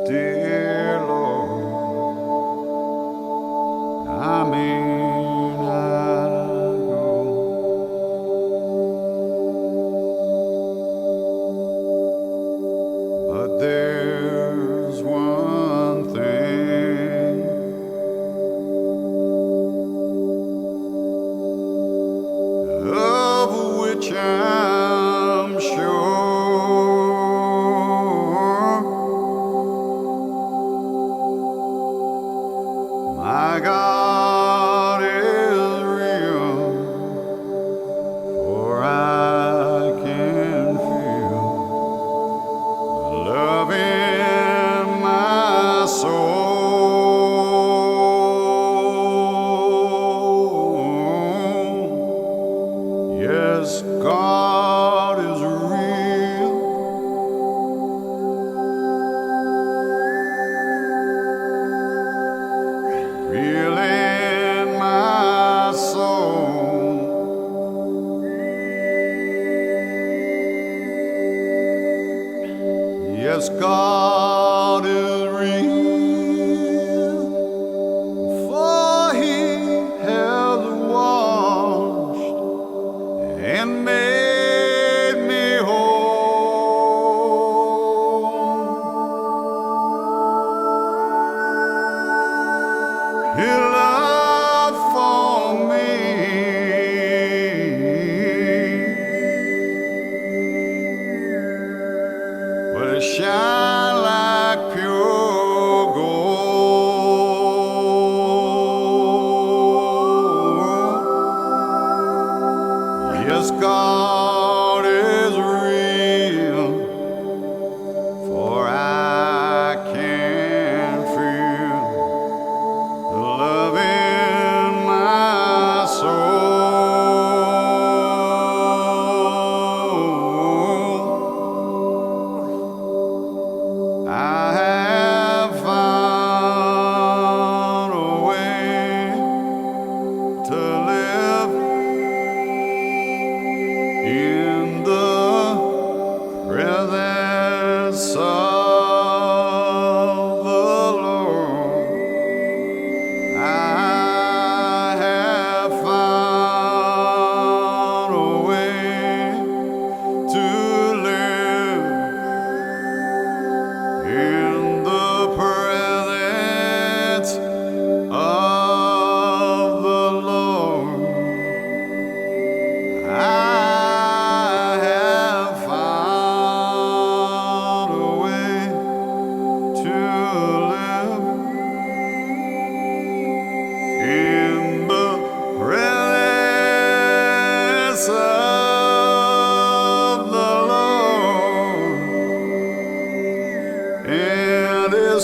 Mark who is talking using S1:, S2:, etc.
S1: Dear Lord, I may not go, but there's one thing of which I'm sure. My God is real, for I can feel the love in my soul. Yes, God is real. Real in my soul. Yes, God is real, for He has washed and made me whole. His love for me will shine like pure gold. Yes, God is real, for I can feel the love in my soul. I have found a way to live in the presence of the Lord. I have found a way to live in the presence of the Lord. I have found a way to live in the presence of the Lord, and His